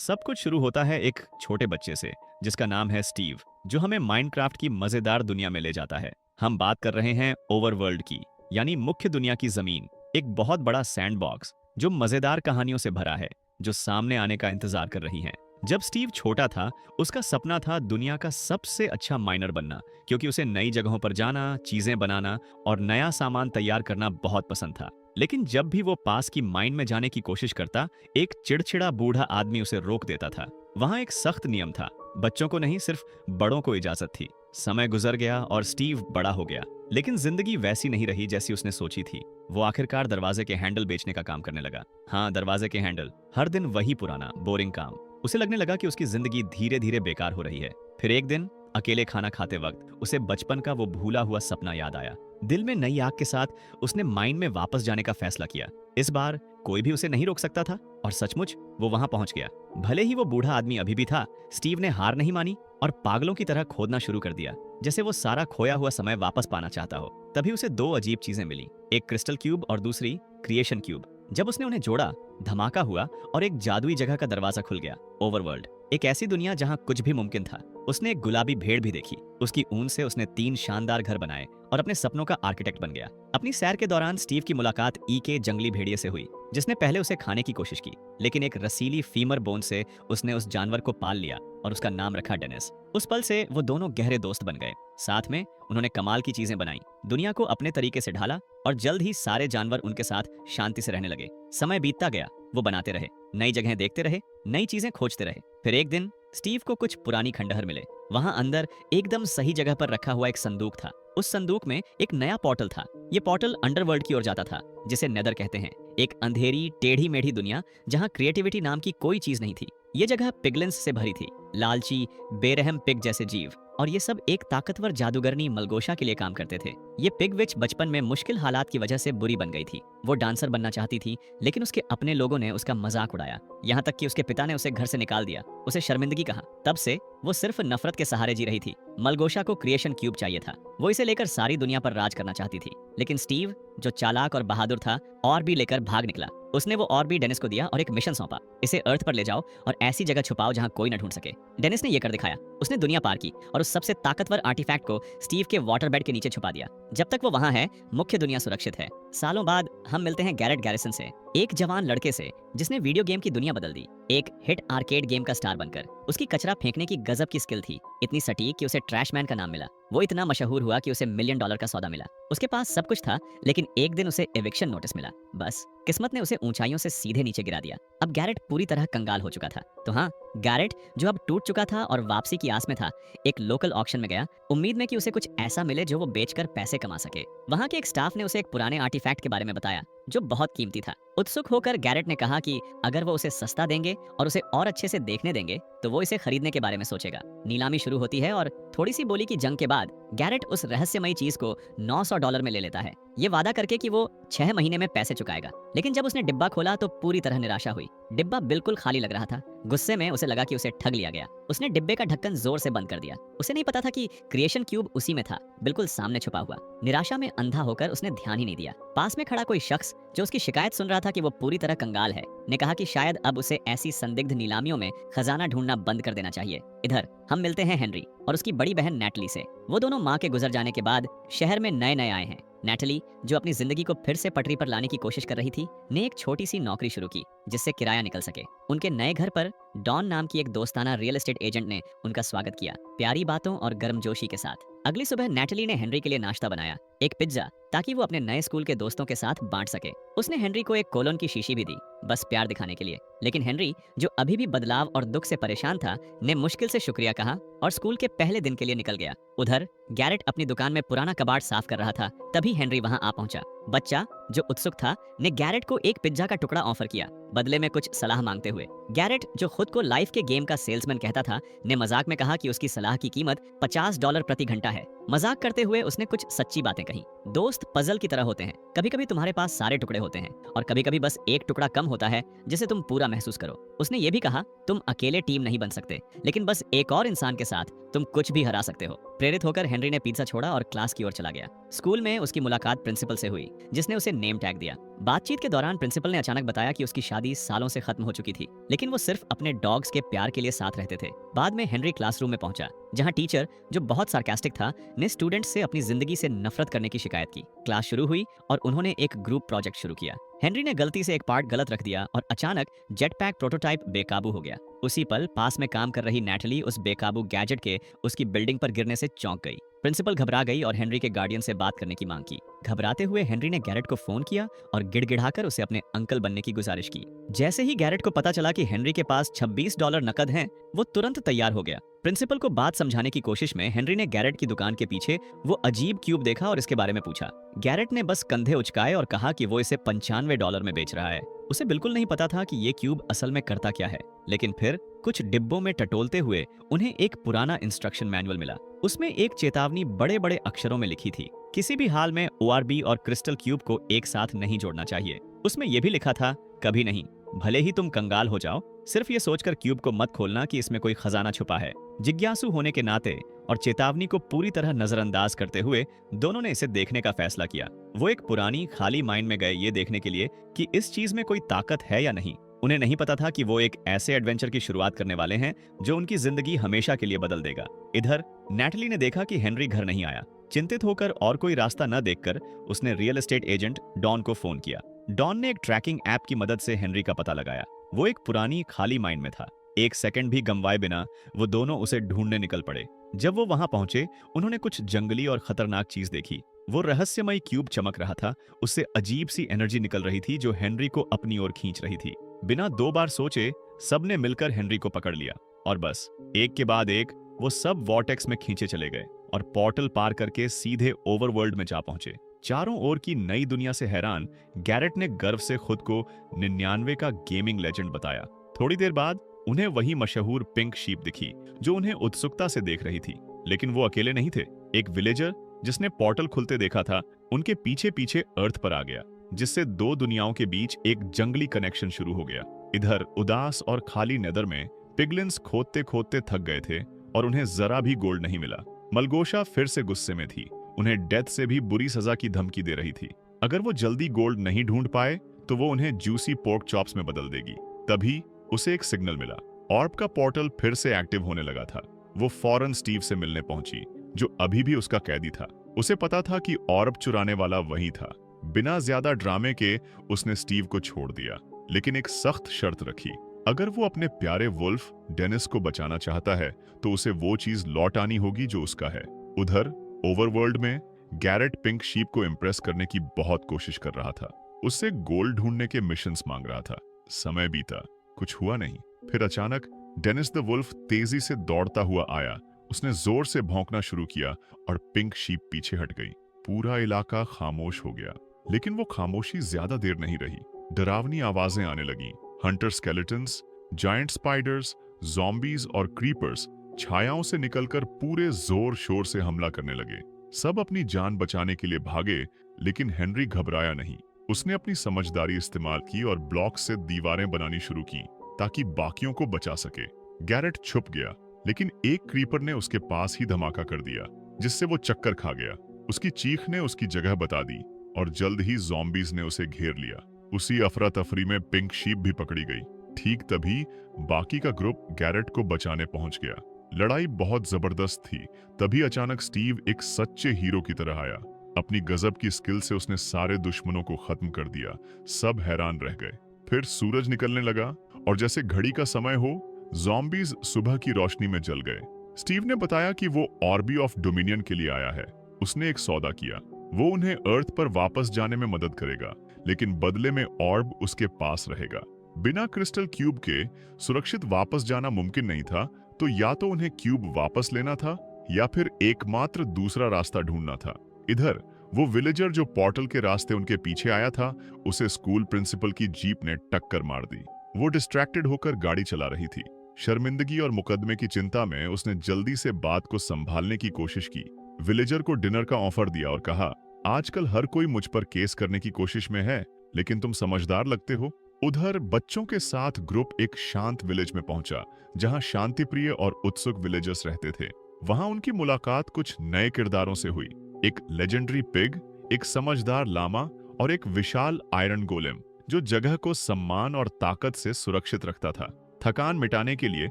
सब कुछ शुरू होता है एक छोटे बच्चे से जिसका नाम है स्टीव, जो हमें माइनक्राफ्ट की मजेदार दुनिया में ले जाता है। हम बात कर रहे हैं ओवरवर्ल्ड की, यानी मुख्य दुनिया की जमीन। एक बहुत बड़ा सैंडबॉक्स जो मजेदार कहानियों से भरा है, जो सामने आने का इंतजार कर रही हैं। जब स्टीव छोटा था, उसका सपना था दुनिया का सबसे अच्छा माइनर बनना, क्योंकि उसे नई जगहों पर जाना, चीजें बनाना और नया सामान तैयार करना बहुत पसंद था। लेकिन जब भी वो पास की माइन में जाने की कोशिश करता, एक चिड़चिड़ा बूढ़ा आदमी उसे रोक देता था। वहां एक सख्त नियम था, बच्चों को नहीं, सिर्फ बड़ों को इजाजत थी। समय गुजर गया और स्टीव बड़ा हो गया, लेकिन जिंदगी वैसी नहीं रही जैसी उसने सोची थी। वो आखिरकार दरवाजे के हैंडल बेचने का काम करने लगा। हाँ, दरवाजे के हैंडल। हर दिन वही पुराना बोरिंग काम। उसे लगने लगा कि उसकी जिंदगी धीरे धीरे बेकार हो रही है। फिर एक दिन अकेले खाना खाते वक्त उसे बचपन का वो भूला हुआ सपना याद आया। दिल में नई आग के साथ उसने माइन में वापस जाने का फैसला किया। इस बार कोई भी उसे नहीं रोक सकता था, और सचमुच वो वहां पहुंच गया। भले ही वो बूढ़ा आदमी अभी भी था, स्टीव ने हार नहीं मानी और पागलों की तरह खोदना शुरू कर दिया, जैसे वो सारा खोया हुआ समय वापस पाना चाहता हो। तभी उसे दो अजीब चीजें मिली, एक क्रिस्टल क्यूब और दूसरी क्रिएशन क्यूब। जब उसने उन्हें जोड़ा, धमाका हुआ और एक जादुई जगह का दरवाजा खुल गया। ओवरवर्ल्ड, एक ऐसी दुनिया जहां कुछ भी मुमकिन था। उसने एक गुलाबी भेड़ भी देखी। उसकी ऊन से उसने 3 शानदार घर बनाए और अपने सपनों का आर्किटेक्ट बन गया। अपनी सैर के दौरान स्टीव की मुलाकात के जंगली भेड़िए से हुई, जिसने पहले उसे खाने की कोशिश की, लेकिन एक रसीली फीमर बोन से उसने उस जानवर को पाल लिया और उसका नाम रखा डेनिस। उस पल से वो दोनों गहरे दोस्त बन गए। साथ में उन्होंने कमाल की चीजें बनाई, दुनिया को अपने तरीके से ढाला और जल्द ही सारे जानवर उनके साथ शांति से रहने लगे। समय बीतता गया, वो बनाते रहे, नई जगहें देखते रहे, नई चीजें खोजते रहे। फिर एक दिन स्टीव को कुछ पुरानी खंडहर मिले। वहां अंदर एकदम सही जगह पर रखा हुआ एक संदूक था। उस संदूक में एक नया पोर्टल था। ये पोर्टल अंडरवर्ल्ड की ओर जाता था, जिसे नेदर कहते हैं। एक अंधेरी टेढ़ी मेढ़ी दुनिया जहां क्रिएटिविटी नाम की कोई चीज नहीं थी। ये जगह पिगलिन्स से भरी थी, लालची बेरहम पिग जैसे जीव, और ये सब एक ताकतवर जादूगरनी मलगोशा के लिए काम करते थे। ये पिग विच बचपन में मुश्किल हालात की वजह से बुरी बन गई थी। वो डांसर बनना चाहती थी, लेकिन उसके अपने लोगों ने उसका मजाक उड़ाया, यहाँ तक कि उसके पिता ने उसे घर से निकाल दिया, उसे शर्मिंदगी कहा। तब से वो सिर्फ नफरत के सहारे जी रही थी। मलगोशा को क्रिएशन क्यूब चाहिए था। वो इसे लेकर सारी दुनिया पर राज करना चाहती थी, लेकिन स्टीव, जो चालाक और बहादुर था, और भी लेकर भाग निकला। उसने वो और भी डेनिस को दिया और एक मिशन सौंपा, इसे अर्थ पर ले जाओ और ऐसी जगह छुपाओ जहां कोई न ढूंढ सके। डेनिस ने ये कर दिखाया। उसने दुनिया पार की और उस सबसे ताकतवर आर्टिफैक्ट को स्टीव के वाटर बेड के नीचे छुपा दिया। जब तक वो वहां है, मुख्य दुनिया सुरक्षित है। सालों बाद हम मिलते हैं गैरेट गैरिसन से, एक जवान लड़के से जिसने वीडियो गेम की दुनिया बदल दी, एक हिट आर्केड गेम का स्टार बनकर। उसकी कचरा फेंकने की गजब की स्किल थी, इतनी सटीक कि उसे ट्रैश मैन का नाम मिला। वो इतना मशहूर हुआ कि उसे $1 मिलियन का सौदा मिला। उसके पास सब कुछ था, लेकिन एक दिन उसे एविक्शन नोटिस मिला। बस किस्मत ने उसे ऊंचाइयों से सीधे नीचे गिरा दिया। अब गैरेट पूरी तरह कंगाल हो चुका था। तो हाँ, गैरेट, जो अब टूट चुका था और वापसी की आस में था, एक लोकल ऑक्शन में गया, उम्मीद में कि उसे कुछ ऐसा मिले जो वो बेचकर पैसे कमा सके। वहां के एक स्टाफ ने उसे एक पुराने आर्टिफैक्ट के बारे में बताया, जो बहुत कीमती था। उत्सुक होकर गैरेट ने कहा कि अगर वो उसे सस्ता देंगे और उसे और अच्छे से देखने देंगे, तो वो इसे खरीदने के बारे में सोचेगा। नीलामी शुरू होती है और थोड़ी सी बोली की जंग के बाद गैरेट उस रहस्यमयी चीज को $900 में ले लेता है, ये वादा करके कि वो 6 महीने में पैसे चुकाएगा। लेकिन जब उसने डिब्बा खोला तो पूरी तरह निराशा हुई। डिब्बा बिल्कुल खाली लग रहा था। गुस्से में उसे लगा कि उसे ठग लिया गया। उसने डिब्बे का ढक्कन जोर से बंद कर दिया। उसे नहीं पता था कि क्रिएशन क्यूब उसी में था, बिल्कुल सामने छुपा हुआ। निराशा में अंधा होकर उसने ध्यान ही नहीं दिया। पास में खड़ा कोई शख्स, जो उसकी शिकायत सुन रहा था कि वो पूरी तरह कंगाल है, ने कहा कि शायद अब उसे ऐसी संदिग्ध नीलामियों में खजाना ढूंढना बंद कर देना चाहिए। इधर हम मिलते हैं हेनरी और उसकी बड़ी बहन नैटली से। वो दोनों माँ के गुजर जाने के बाद शहर में नए नए आए हैं। नैटली, जो अपनी जिंदगी को फिर से पटरी पर लाने की कोशिश कर रही थी, ने एक छोटी सी नौकरी शुरू की जिससे किराया निकल सके। उनके नए घर पर डॉन नाम की एक दोस्ताना रियल एस्टेट एजेंट ने उनका स्वागत किया, प्यारी बातों और गर्मजोशी के साथ। अगली सुबह नैटली ने हेनरी के लिए नाश्ता बनाया, एक पिज्जा, ताकि वो अपने नए स्कूल के दोस्तों के साथ बांट सके। उसने हेनरी को एक कोलोन की शीशी भी दी, बस प्यार दिखाने के लिए। लेकिन हेनरी, जो अभी भी बदलाव और दुख से परेशान था, ने मुश्किल से शुक्रिया कहा और स्कूल के पहले दिन के लिए निकल गया। उधर गैरेट अपनी दुकान में पुराना कबाड़ साफ कर रहा था, तभी हेनरी वहां आ पहुंचा। बच्चा, जो उत्सुक था, ने गैरेट को एक पिज्जा का टुकड़ा ऑफर किया, बदले में कुछ सलाह मांगते हुए। गैरेट, जो खुद को लाइफ के गेम का सेल्समैन कहता था, ने मजाक में कहा कि उसकी सलाह की कीमत $50 प्रति घंटा है। मजाक करते हुए उसने कुछ सच्ची बातें कही। दोस्त पजल की तरह होते हैं, कभी कभी तुम्हारे पास सारे टुकड़े होते हैं और कभी कभी बस एक टुकड़ा कम होता है जिसे तुम पूरा महसूस करो। उसने ये भी कहा, तुम अकेले टीम नहीं बन सकते, लेकिन बस एक और इंसान के साथ तुम कुछ भी हरा सकते हो। प्रेरित होकर हेनरी ने पिज्जा छोड़ा और क्लास की ओर चला गया। स्कूल में उसकी मुलाकात प्रिंसिपल से हुई, जिसने उसे नेम टैग दिया। बातचीत के दौरान प्रिंसिपल ने अचानक बताया कि उसकी शादी सालों से खत्म हो चुकी थी, लेकिन वो सिर्फ अपने डॉग्स के प्यार के लिए साथ रहते थे। बाद में हेनरी क्लासरूम में पहुंचा, जहां टीचर, जो बहुत सार्कास्टिक था, ने स्टूडेंट्स से अपनी जिंदगी से नफरत करने की शिकायत की। क्लास शुरू हुई और उन्होंने एक ग्रुप प्रोजेक्ट शुरू किया। हेनरी ने गलती से एक पार्ट गलत रख दिया और अचानक जेट पैक प्रोटोटाइप बेकाबू हो गया। उसी पल पास में काम कर रही नैटली उस बेकाबू गैजेट के उसकी बिल्डिंग पर गिरने से चौंक गई। प्रिंसिपल घबरा गई और हेनरी के गार्डियन से बात करने की मांग की। घबराते हुए हेनरी ने गैरेट को फोन किया और गिड़गिड़ाकर उसे अपने अंकल बनने की गुजारिश की। जैसे ही गैरेट को पता चला कि हेनरी के पास $26 नकद हैं, वो तुरंत तैयार हो गया। प्रिंसिपल को बात समझाने की कोशिश में हेनरी ने गैरेट की दुकान के पीछे वो अजीब क्यूब देखा और इसके बारे में पूछा। गैरेट ने बस कंधे उचकाए और कहा कि वो इसे $95 में बेच रहा है। उसे बिल्कुल नहीं पता था कि ये क्यूब असल में करता क्या है। लेकिन फिर कुछ डिब्बों में टटोलते हुए उन्हें एक पुराना इंस्ट्रक्शन मैनुअल मिला। उसमें एक चेतावनी बड़े बड़े अक्षरों में लिखी थी, किसी भी हाल में ORB और क्रिस्टल क्यूब को एक साथ नहीं जोड़ना चाहिए। उसमें यह भी लिखा था, कभी नहीं, भले ही तुम कंगाल हो जाओ, सिर्फ ये सोचकर क्यूब को मत खोलना कि इसमें कोई खजाना छुपा है। जिज्ञासु होने के नाते और चेतावनी को पूरी तरह नजरअंदाज करते हुए दोनों ने इसे देखने का फैसला किया। वो एक पुरानी खाली माइंड में गए ये देखने के लिए कि इस चीज में कोई ताकत है या नहीं। उन्हें नहीं पता था कि वो एक ऐसे एडवेंचर की शुरुआत करने वाले हैं जो उनकी जिंदगी हमेशा के लिए बदल देगा। इधर नैटली ने देखा कि हेनरी घर नहीं आया। चिंतित होकर और कोई रास्ता न देखकर उसने रियल एस्टेट एजेंट डॉन को फोन किया। डॉन ने एक ट्रैकिंग ऐप की मदद से हेनरी का पता लगाया। वो एक पुरानी खाली माइंड में था। एक सेकंड भी गंवाए बिना वो दोनों उसे ढूंढने निकल पड़े। जब वो वहां पहुंचे, उन्होंने कुछ जंगली और खतरनाक चीज देखी। वो रहस्यमय क्यूब चमक रहा था, उससे अजीब सी एनर्जी निकल रही थी जो हेनरी को अपनी ओर खींच रही थी। बिना 2 बार सोचे सबने मिलकर हेनरी को पकड़ लिया और बस एक के बाद एक वो सब वॉर्टेक्स में खींचे चले गए और पोर्टल पार करके सीधे ओवरवर्ल्ड में जा पहुंचे। चारों ओर की नई दुनिया से हैरान गैरेट ने गर्व से खुद को 99 का गेमिंग लेजेंड बताया। थोड़ी देर बाद उन्हें वही मशहूर पिंक शीप दिखी जो उन्हें उत्सुकता से देख रही थी। लेकिन वो अकेले नहीं थे। एक विलेजर जिसने पोर्टल खुलते देखा था उनके पीछे पीछे अर्थ पर आ गया, जिससे 2 दुनियाओं के बीच एक जंगली कनेक्शन शुरू हो गया। इधर उदास और खाली नेदर में पिगलिन्स खोदते खोदते थक गए थे और उन्हें जरा भी गोल्ड नहीं मिला। मलगोशा फिर से गुस्से में थी। उन्हें डेथ से भी बुरी सजा की धमकी दे रही थी। अगर वो जल्दी गोल्ड नहीं ढूंढ पाए तो वो उन्हें जूसी पोर्क चॉप्स में बदल देगी। तभी उसे एक सिग्नल मिला। ऑर्ब का पोर्टल फिर से एक्टिव होने लगा था। वो फौरन स्टीव से मिलने पहुंची, जो अभी भी उसका कैदी था। उसे पता था कि ऑर्ब चुराने वाला वही था। बिना ज्यादा ड्रामे के उसने स्टीव को छोड़ दिया, लेकिन एक सख्त शर्त रखी। अगर वो अपने प्यारे वुल्फ डेनिस को बचाना चाहता है तो उसे वो चीज लौट आनी होगी जो उसका है। उधर ओवरवर्ल्ड में गैरेट पिंक शीप को इम्प्रेस करने की बहुत कोशिश कर रहा था। उससे गोल्ड ढूंढने के मिशंस मांग रहा था। समय बीता, कुछ हुआ नहीं। फिर अचानक डेनिस द वुल्फ तेजी से दौड़ता हुआ आया। उसने जोर से भौंकना शुरू किया और पिंक शीप पीछे हट गई। पूरा इलाका खामोश हो गया, लेकिन वो खामोशी ज्यादा देर नहीं रही। डरावनी आवाजें आने लगीं। Hunter skeletons, giant spiders, zombies और क्रीपर्स छायाओं से निकलकर पूरे जोर शोर से हमला करने लगे। सब अपनी जान बचाने के लिए भागे, लेकिन हेनरी घबराया नहीं। उसने अपनी समझदारी इस्तेमाल की और ब्लॉक से दीवारें बनानी शुरू की ताकि बाकियों को बचा सके। गैरेट छुप गया, लेकिन एक क्रीपर ने उसके पास ही धमाका कर दिया, जिससे वो चक्कर खा गया। उसकी चीख ने उसकी जगह बता दी और जल्द ही ज़ॉम्बीज ने उसे घेर लिया। उसी अफरा तफरी में पिंक शीप भी पकड़ी गई। ठीक तभी बाकी का ग्रुप गैरेट को बचाने पहुंच गया। लड़ाई बहुत जबरदस्त थी। तभी अचानक स्टीव एक सच्चे हीरो की तरह आया। अपनी गजब की स्किल से उसने सारे दुश्मनों को खत्म कर दिया। सब हैरान रह गए। फिर सूरज निकलने लगा और जैसे घड़ी का समय हो, ज़ॉम्बीज सुबह की रोशनी में जल गए। स्टीव ने बताया कि वो ऑर्बी ऑफ डोमिनियन के लिए आया है। उसने एक सौदा किया। वो उन्हें अर्थ पर वापस जाने में मदद करेगा, लेकिन बदले में ऑर्ब उसके पास रहेगा। बिना क्रिस्टल क्यूब के सुरक्षित वापस जाना मुमकिन नहीं था, तो या तो उन्हें क्यूब वापस लेना था या फिर एकमात्र दूसरा रास्ता ढूंढना था। इधर वो विलेजर जो पोर्टल के रास्ते उनके पीछे आया था, उसे स्कूल प्रिंसिपल की जीप ने टक्कर मार दी। वो डिस्ट्रैक्टेड होकर गाड़ी चला रही थी। शर्मिंदगी और मुकदमे की चिंता में उसने जल्दी से बात को संभालने की कोशिश की। विलेजर को डिनर का ऑफर दिया और कहा, आजकल हर कोई मुझ पर केस करने की कोशिश में है, लेकिन तुम समझदार लगते हो। उधर बच्चों के साथ ग्रुप एक शांत विलेज में पहुंचा, जहां शांतिप्रिय और उत्सुक विलेजर्स रहते थे। वहां उनकी मुलाकात कुछ नए किरदारों से हुई। एक लेजेंडरी पिग, एक समझदार लामा और एक विशाल आयरन गोलेम जो जगह को सम्मान और ताकत से सुरक्षित रखता था। थकान मिटाने के लिए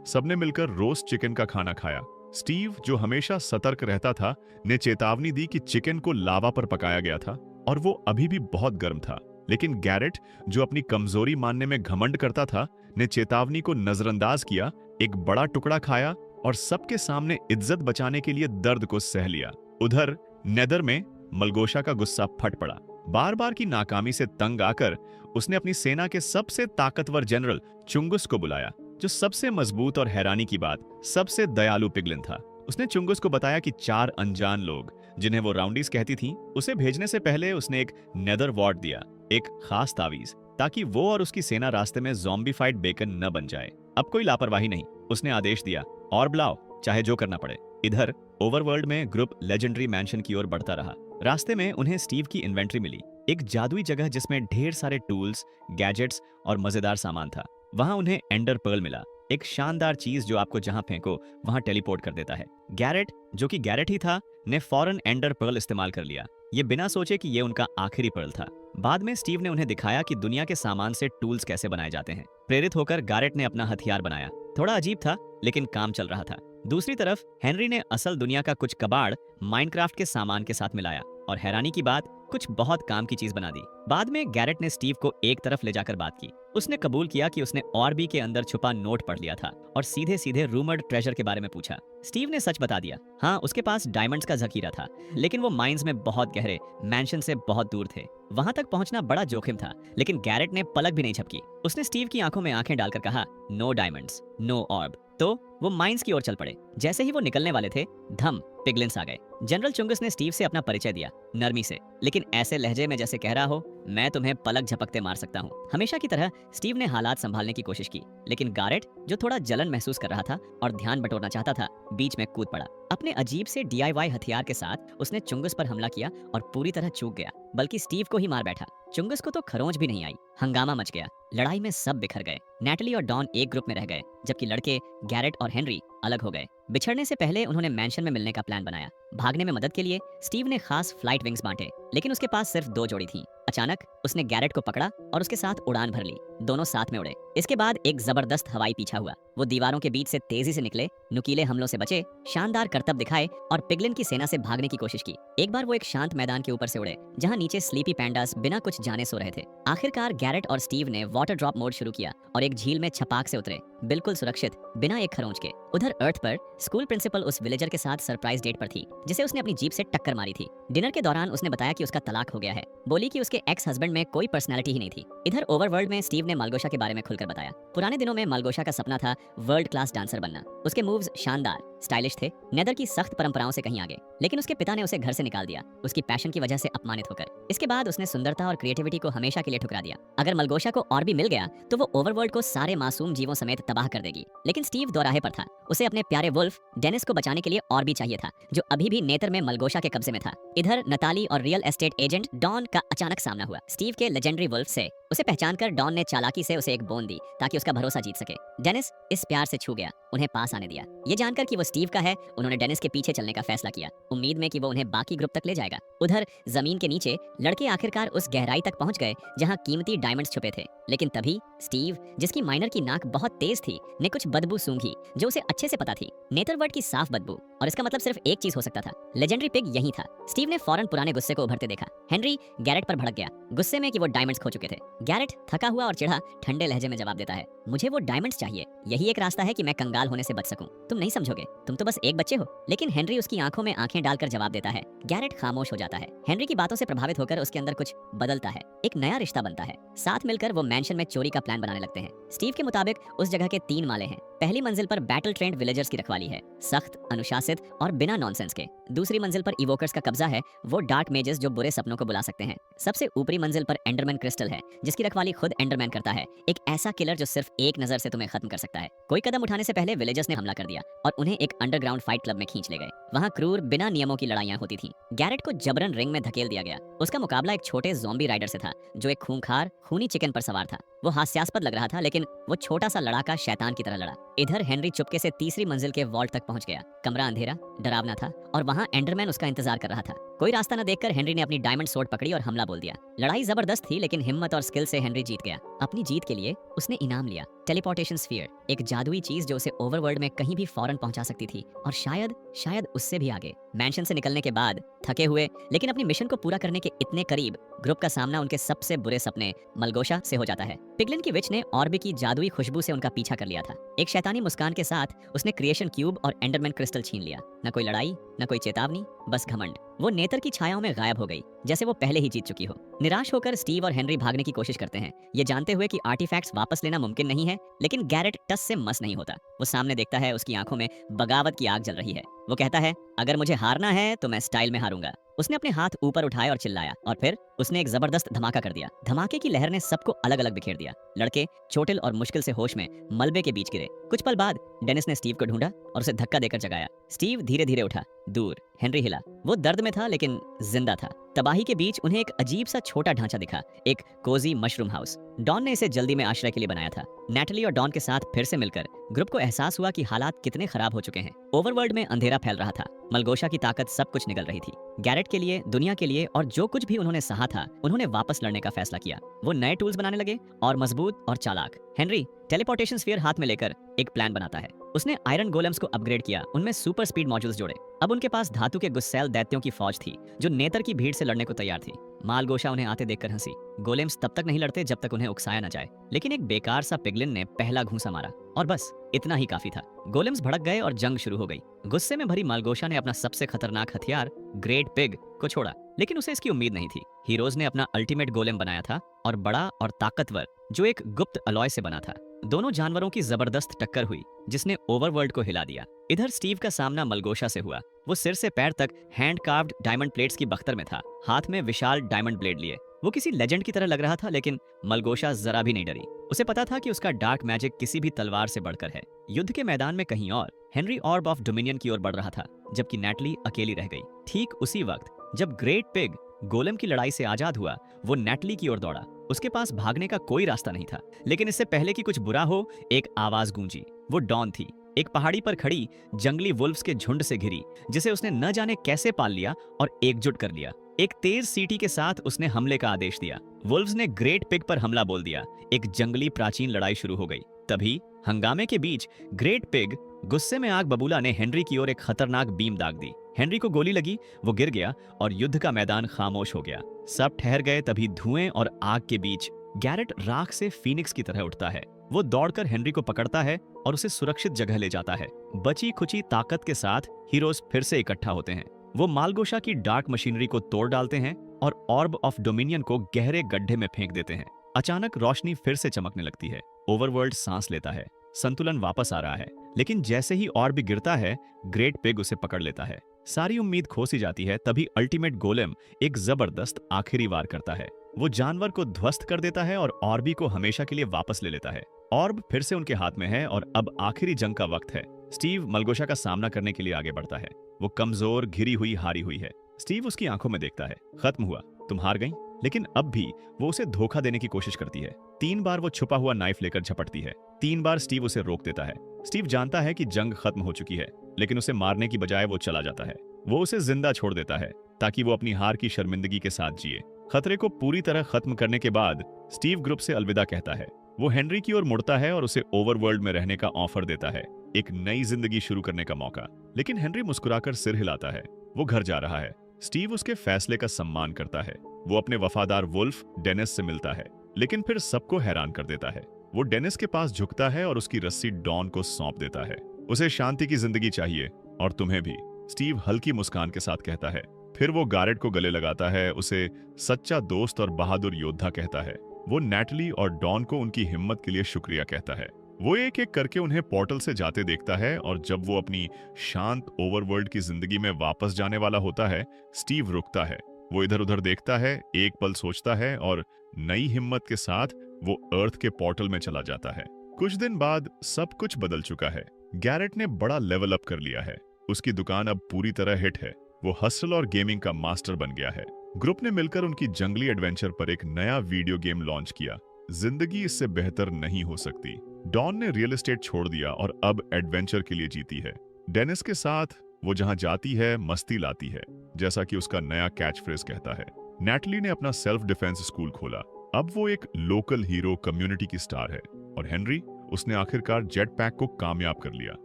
सबने मिलकर रोस्ट चिकन का खाना खाया। स्टीव, जो हमेशा सतर्क रहता था, ने चेतावनी दी कि चिकन को लावा पर पकाया गया था और वो अभी भी बहुत गर्म था। लेकिन गैरेट, जो अपनी कमजोरी मानने में घमंड करता था, ने चेतावनी को नजरअंदाज किया, एक बड़ा टुकड़ा खाया और सबके सामने इज्जत बचाने के लिए दर्द को सह लिया। उधर नेदर में मलगोशा का गुस्सा फट पड़ा। बार बार की नाकामी से तंग आकर उसने अपनी सेना के सबसे ताकतवर जनरल चुंगुस को बुलाया, जो सबसे मजबूत और हैरानी की बात सबसे दयालु पिगलिन था। उसने चुंगुस को बताया कि 4 अनजान लोग, जिन्हें वो राउंडीज कहती थी, उसे भेजने से पहले उसने एक नेदर वॉर्ड दिया, एक खास तावीज, ताकि वो और उसकी सेना रास्ते में ज़ॉम्बीफाइड बेकन न बन जाए। अब कोई लापरवाही नहीं, उसने आदेश दिया, और बुलाओ, चाहे जो करना पड़े। इधर ओवरवर्ल्ड में ग्रुप लेजेंडरी मैंशन की ओर बढ़ता रहा। रास्ते में उन्हें स्टीव की इन्वेंट्री मिली, एक जादुई जगह जिसमें ढेर सारे टूल्स, गैजेट्स और मजेदार सामान था। वहां उन्हें एंडर पर्ल मिला, एक शानदार चीज जो आपको जहां फेंको वहां टेलीपोर्ट कर देता है। गैरेट, जो कि गैरेट ही था, ने फौरन एंडर पर्ल इस्तेमाल कर लिया, ये बिना सोचे कि ये उनका आखिरी पर्ल था। बाद में स्टीव ने उन्हें दिखाया कि दुनिया के सामान से टूल्स कैसे बनाए जाते हैं। प्रेरित होकर गैरेट ने अपना हथियार बनाया। थोड़ा अजीब था, लेकिन काम चल रहा था। दूसरी तरफ हेनरी ने असल दुनिया का कुछ कबाड़ माइनक्राफ्ट के सामान के साथ मिलाया और हैरानी की बात, कुछ बहुत काम की चीज बना दी। बाद में गैरेट ने स्टीव को एक तरफ ले जाकर बात की। उसने कबूल किया कि उसने ऑर्बी के अंदर छुपा नोट पढ़ लिया था और सीधे सीधे रूमर्ड ट्रेजर के बारे में पूछा। स्टीव ने सच बता दिया, हाँ, उसके पास डायमंड्स का जखीरा था, लेकिन वो माइंस में बहुत गहरे, मैंशन से बहुत दूर थे। वहां तक पहुंचना बड़ा जोखिम था, लेकिन गैरेट ने पलक भी नहीं झपकी। उसने स्टीव की आंखों में आंखें डालकर कहा, नो डायमंड्स, नो ऑर्ब। तो वो माइंस की ओर चल पड़े। जैसे ही वो निकलने वाले थे, धम, पिगलिन्स आ गए। जनरल चुंगस ने स्टीव से अपना परिचय दिया, नरमी से, लेकिन ऐसे लहजे में जैसे कह रहा हो, मैं तुम्हें पलक झपकते मार सकता हूँ। हमेशा की तरह स्टीव ने हालात संभालने की कोशिश की, लेकिन गैरेट, जो थोड़ा जलन महसूस कर रहा था और ध्यान बटोरना चाहता था, बीच में कूद पड़ा। अपने अजीब से DIY हथियार के साथ उसने चुंगस पर हमला किया और पूरी तरह चूक गया, बल्कि स्टीव को ही मार बैठा। चुंगस को तो खरोंच भी नहीं आई। हंगामा मच गया। लड़ाई में सब बिखर गए। नैटली और डॉन एक ग्रुप में रह गए, जबकि लड़के गैरेट और हेनरी अलग हो गए। बिछड़ने से पहले उन्होंने मैंशन में मिलने का प्लान बनाया। भागने में मदद के लिए स्टीव ने खास फ्लाइट विंग्स बांटे, लेकिन उसके पास सिर्फ 2 जोड़ी थी। अचानक उसने गैरेट को पकड़ा और उसके साथ उड़ान भर ली। दोनों साथ में उड़े। इसके बाद एक जबरदस्त हवाई पीछा हुआ। वो दीवारों के बीच से तेजी से निकले, नुकीले हमलों से बचे, शानदार करतब दिखाए और पिगलिन की सेना से भागने की कोशिश की। एक बार वो एक शांत मैदान के ऊपर से उड़े, जहां नीचे स्लीपी पैंडास बिना कुछ जाने सो रहे थे। आखिरकार गैरेट और स्टीव ने वाटर ड्रॉप मोड शुरू किया और एक झील में छपाक से उतरे, बिल्कुल सुरक्षित, बिना एक खरोंच के। उधर अर्थ पर स्कूल प्रिंसिपल उस विलेजर के साथ सरप्राइज डेट पर थी, जिसे उसने अपनी जीप से टक्कर मारी थी। डिनर के दौरान उसने बताया कि उसका तलाक हो गया है। बोली कि उसके एक्स हस्बैंड में कोई पर्सनैलिटी ही नहीं थी। इधर ओवरवर्ल्ड में स्टीव ने मालगोशा के बारे में खुलकर बताया। पुराने दिनों में मालगोशा का सपना था वर्ल्ड क्लास डांसर बनना। उसके मूव्स शानदार, स्टाइलिश थे, नेदर की सख्त परंपराओं से कहीं आगे। लेकिन उसके पिता ने उसे घर से निकाल दिया, उसकी पैशन की वजह से अपमानित होकर। इसके बाद उसने सुंदरता और क्रिएटिविटी को हमेशा के लिए ठुकरा दिया। अगर मलगोशा को और भी मिल गया तो वो ओवरवर्ल्ड को सारे मासूम जीवों समेत तबाह कर देगी। लेकिन स्टीव दोराहे पर था। उसे अपने प्यारे वुल्फ डेनिस को बचाने के लिए और भी चाहिए था, जो अभी भी नेतर में मलगोशा के कब्जे में था। इधर नताली और रियल एस्टेट एजेंट डॉन का अचानक सामना हुआ। स्टीव के लेजेंडरी वुल्फ से उसे पहचानकर डॉन ने चालाकी से उसे एक बोन दी, ताकि उसका भरोसा जीत सके। डेनिस इस प्यार से छू गया, उन्हें पास आने दिया। ये जानकर कि वो स्टीव का है, उन्होंने डेनिस के पीछे चलने का फैसला किया, उम्मीद में कि वो उन्हें बाकी ग्रुप तक ले जाएगा। उधर जमीन के नीचे लड़के आखिरकार उस गहराई तक पहुंच गए जहां कीमती डायमंड्स छुपे थे। लेकिन तभी स्टीव, जिसकी माइनर की नाक बहुत तेज थी, ने कुछ बदबू सूंघी, जो उसे अच्छे से पता थी, नेथरवर्ल्ड की साफ बदबू। और इसका मतलब सिर्फ एक चीज हो सकता था, लेजेंडरी पिग यही था। स्टीव ने फौरन पुराने गुस्से को उभरते देखा। हेनरी गैरेट पर भड़क गया, गुस्से में कि वो डायमंड्स खो चुके थे। गैरेट थका हुआ और चिढ़ा ठंडे लहजे में जवाब देता है, मुझे वो डायमंड्स चाहिए, यही एक रास्ता है कि मैं कंगाल होने से बच सकूं। तुम नहीं समझोगे, तुम तो बस एक बच्चे हो। लेकिन हेनरी उसकी आंखों में आंखें डालकर जवाब देता है। गैरेट खामोश हो जाता है। हेनरी की बातों से प्रभावित होकर उसके अंदर कुछ बदलता है, एक नया रिश्ता बनता है। साथ मिलकर वो मैंशन में चोरी का प्लान बनाने लगते हैं। स्टीव के मुताबिक उस जगह के 3 माले हैं। पहली मंजिल पर बैटल ट्रेंड विलेजर्स की रखवाली है, सख्त, अनुशासित और बिना नॉनसेंस के। दूसरी मंजिल पर इवोकर्स का कब्जा है, वो डार्क मेजेस जो बुरे सपनों को बुला सकते हैं। सबसे ऊपरी मंजिल पर एंडरमैन क्रिस्टल है, जिसकी रखवाली खुद एंडरमैन करता है, एक ऐसा किलर जो सिर्फ एक नजर से तुम्हें खत्म कर सकता है। कोई कदम उठाने से पहले विलेजर्स ने हमला कर दिया और उन्हें एक अंडरग्राउंड फाइट क्लब में खींच ले गए। वहां क्रूर, बिना नियमों की लड़ाइयां होती थीं। गैरेट को जबरन रिंग में धकेल दिया गया। उसका मुकाबला एक छोटे ज़ॉम्बी राइडर से था, जो एक खूंखार, खूनी चिकन पर सवार था। वो हास्यास्पद लग रहा था, लेकिन वो छोटा सा लड़ाका शैतान की तरह लड़ा। इधर हेनरी चुपके से तीसरी मंजिल के वॉल्ट तक पहुंच गया। कमरा अंधेरा, डरावना था और वहां एंडरमैन उसका इंतजार कर रहा था। कोई रास्ता न देखकर हेनरी ने अपनी डायमंड स्वॉर्ड पकड़ी और हमला बोल दिया। लड़ाई जबरदस्त थी, लेकिन हिम्मत और स्किल से हेनरी जीत गया। अपनी जीत के लिए उसने इनाम लिया, टेलीपोर्टेशन स्फीयर, एक जादुई चीज जो उसे ओवरवर्ल्ड में कहीं भी फौरन पहुंचा सकती थी और शायद उससे भी आगे। मैंशन से निकलने के बाद थके हुए लेकिन अपनी मिशन को पूरा करने के इतने करीब, ग्रुप का सामना उनके सबसे बुरे सपने मलगोशा से हो जाता है। पिगलिन की विच ने ऑर्बी की जादुई खुशबू से उनका पीछा कर लिया था। एक शैतानी मुस्कान के साथ उसने क्रिएशन क्यूब और एंडरमैन क्रिस्टल छीन लिया। न कोई लड़ाई, न कोई चेतावनी, बस घमंड। वो नेतर की छायाओं में गायब हो गई, जैसे वो पहले ही जीत चुकी हो। निराश होकर स्टीव और हेनरी भागने की कोशिश करते हैं, ये जानते हुए कि आर्टिफैक्ट्स वापस लेना मुमकिन नहीं है, लेकिन गैरेट टस से मस नहीं होता। वो सामने देखता है, उसकी आंखों में बगावत की आग जल रही है। वो कहता है, अगर मुझे हारना है तो मैं स्टाइल में हारूंगा। उसने अपने हाथ ऊपर उठाए और चिल्लाया, और फिर उसने एक जबरदस्त धमाका कर दिया। धमाके की लहर ने सबको अलग अलग बिखेर दिया। लड़के चोटिल और मुश्किल से होश में मलबे के बीच गिरे। कुछ पल बाद डेनिस ने स्टीव को ढूंढा और उसे धक्का देकर जगाया। स्टीव धीरे धीरे उठा, दूर। हेनरी हिला। वो दर्द में था लेकिन जिंदा था। तबाही के बीच उन्हें एक अजीब सा छोटा ढांचा दिखा, एक कोजी मशरूम हाउस। डॉन ने इसे जल्दी में आश्रय के लिए बनाया था। नैटली और डॉन के साथ फिर से मिलकर ग्रुप को एहसास हुआ कि हालात कितने खराब हो चुके हैं। ओवरवर्ल्ड में अंधेरा फैल रहा था, मलगोशा की ताकत सब कुछ निगल रही थी। गैरेट के लिए, दुनिया के लिए और जो कुछ भी उन्होंने सहा था, उन्होंने वापस लड़ने का फैसला किया। वो नए टूल्स बनाने लगे और मजबूत और चालाक। हेनरी टेलीपोर्टेशन स्फीयर हाथ में लेकर एक प्लान बनाता है। उसने आयरन गोलेम्स को अपग्रेड किया, उनमें सुपर स्पीड मॉड्यूल्स जोड़े। अब उनके पास धातु के गुस्सैल दैत्यों की फौज थी जो नेतर की भीड़ से लड़ने को तैयार थी। मालगोशा उन्हें आते देखकर हंसी। गोलेम्स तब तक नहीं लड़ते जब तक उन्हें उकसाया न जाए, लेकिन एक बेकार सा पिगलिन ने पहला घूंसा मारा और बस इतना ही काफी था। गोलेम्स भड़क गए और जंग शुरू हो गई। गुस्से में भरी मालगोशा ने अपना सबसे खतरनाक हथियार ग्रेट पिग को छोड़ा, लेकिन उसे इसकी उम्मीद नहीं थी। हीरोज ने अपना अल्टीमेट गोलेम बनाया था, और बड़ा और ताकतवर, जो एक गुप्त अलॉय से बना था। दोनों जानवरों की जबरदस्त टक्कर हुई जिसने ओवरवर्ल्ड को हिला दिया। इधर स्टीव का सामना मलगोशा से हुआ। वो सिर से पैर तक हैंड कार्व्ड डायमंड प्लेट्स की बख्तर में था, हाथ में विशाल डायमंड ब्लेड लिए। वो किसी लेजेंड की तरह लग रहा था, लेकिन मलगोशा जरा भी नहीं डरी। उसे पता था कि उसका डार्क मैजिक किसी भी तलवार से बढ़कर है। युद्ध के मैदान में कहीं और हेनरी ऑर्ब ऑफ डोमिनियन की ओर बढ़ रहा था, जबकि नैटली अकेली रह गई। ठीक उसी वक्त जब ग्रेट पिग गोलेम की लड़ाई से आजाद हुआ, वो नैटली की ओर दौड़ा। उसके पास भागने का कोई रास्ता नहीं था, लेकिन इससे पहले कि कुछ बुरा हो, एक आवाज गूंजी। वो डॉन थी, एक पहाड़ी पर खड़ी जंगली वुल्फ्स के झुंड से घिरी, जिसे उसने न जाने कैसे पाल लिया और एकजुट कर लिया। एक तेज सीटी के साथ उसने हमले का आदेश दिया। वुल्फ्स ने ग्रेट पिग पर हमला बोल दिया। एक जंगली प्राचीन लड़ाई शुरू हो गई। तभी हंगामे के बीच ग्रेट पिग गुस्से में आग बबूला ने हेनरी की ओर एक खतरनाक बीम दाग दी। हेनरी को गोली लगी, वो गिर गया और युद्ध का मैदान खामोश हो गया। सब ठहर गए। तभी धुएं और आग के बीच गैरेट राख से फीनिक्स की तरह उठता है। वो दौड़कर हेनरी को पकड़ता है और उसे सुरक्षित जगह ले जाता है। बची खुची ताकत के साथ हीरोज फिर से इकट्ठा होते हैं। वो मालगोशा की डार्क मशीनरी को तोड़ डालते हैं और ऑर्ब ऑफ डोमिनियन को गहरे गड्ढे में फेंक देते हैं। अचानक रोशनी फिर से चमकने लगती है। ओवरवर्ल्ड सांस लेता है। संतुलन वापस आ रहा है, लेकिन जैसे ही ऑर्ब गिरता है, ग्रेट पिग उसे पकड़ लेता है। सारी उम्मीद खो सी जाती है। तभी अल्टीमेट गोलेम एक जबरदस्त आखिरी वार करता है। वो जानवर को ध्वस्त कर देता है और ऑर्बी को हमेशा के लिए वापस ले लेता है। ऑर्ब फिर से उनके हाथ में है और अब आखिरी जंग का वक्त है। स्टीव मलगोशा का सामना करने के लिए आगे बढ़ता है। वो कमजोर, घिरी हुई, हारी हुई है। स्टीव उसकी आंखों में देखता है। खत्म हुआ, तुम हार गई। लेकिन अब भी वो उसे धोखा देने की कोशिश करती है। 3 बार वो छुपा हुआ नाइफ लेकर झपटती है। 3 बार स्टीव उसे रोक देता है। स्टीव जानता है कि जंग खत्म हो चुकी है, लेकिन उसे मारने की बजाय वो चला जाता है। वो उसे जिंदा छोड़ देता है ताकि वो अपनी हार की शर्मिंदगी के साथ जिए। खतरे को पूरी तरह खत्म करने के बाद स्टीव ग्रुप से अलविदा कहता है। वो हेनरी की ओर मुड़ता है और उसे ओवरवर्ल्ड में रहने का ऑफर देता है, एक नई जिंदगी शुरू करने का मौका। लेकिन हेनरी मुस्कुराकर सिर हिलाता है। वो घर जा रहा है। स्टीव उसके फैसले का सम्मान करता है। वो अपने वफादार वुल्फ डेनिस से मिलता है, लेकिन फिर सबको हैरान कर देता है। वो डेनिस के पास झुकता है और उसकी रस्सी डॉन को सौंप देता है। उसे शांति की जिंदगी चाहिए, और तुम्हें भी, स्टीव हल्की मुस्कान के साथ कहता है। फिर वो गैरेट को गले लगाता है, उसे सच्चा दोस्त और बहादुर योद्धा कहता है। वो नैटली और डॉन को उनकी हिम्मत के लिए शुक्रिया कहता है। वो एक एक करके उन्हें पोर्टल से जाते देखता है, और जब वो अपनी शांत ओवरवर्ल्ड की जिंदगी में वापस जाने वाला होता है, स्टीव रुकता है। वो इधर उधर देखता है, एक पल सोचता है, और नई हिम्मत के साथ वो अर्थ के पोर्टल में चला जाता है। कुछ दिन बाद सब कुछ बदल चुका है। गैरेट ने बड़ा लेवल अप कर लिया है। उसकी दुकान अब पूरी तरह हिट है। वो हसल और गेमिंग का मास्टर बन गया है। ग्रुप ने मिलकर उनकी जंगली एडवेंचर पर एक नया वीडियो गेम लॉन्च किया। जिंदगी इससे बेहतर नहीं हो सकती। डॉन ने रियल एस्टेट छोड़ दिया और अब एडवेंचर के लिए जीती है। डेनिस के साथ वो जहां जाती है, मस्ती लाती है। जैसा कि उसका नया कैच फ्रेज कहता है। नैटली ने अपना सेल्फ डिफेंस स्कूल खोला। अब वो एक लोकल हीरो कम्युनिटी की स्टार है। और हेनरी, उसने आखिरकार जेट पैक को कामयाब कर लिया।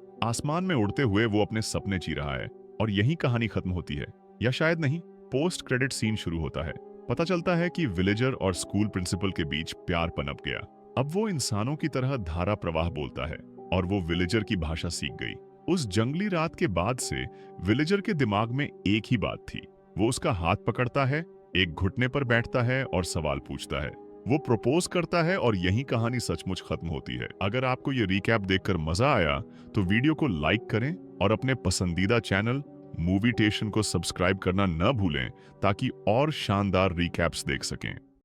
आसमान में उड़ते हुए वो अपने सपने जी रहा है। और यही कहानी खत्म होती है, या शायद नहीं। पोस्ट क्रेडिट सीन शुरू होता है। पता चलता है कि विलेजर और स्कूल प्रिंसिपल के बीच प्यार पनप गया। अब वो इंसानों की तरह धारा प्रवाह बोलता है और वो विलेजर की भाषा सीख गई। उस जंगली रात के बाद से विलेजर के दिमाग में एक ही बात थी। वो उसका हाथ पकड़ता है, एक घुटने पर बैठता है और सवाल पूछता है। वो प्रपोज करता है और यही कहानी सचमुच खत्म होती है। अगर आपको ये रिकैप देखकर मजा आया तो वीडियो को लाइक करें और अपने पसंदीदा चैनल मूवी टेशन को सब्सक्राइब करना न भूलें ताकि और शानदार रिकैप्स देख सकें।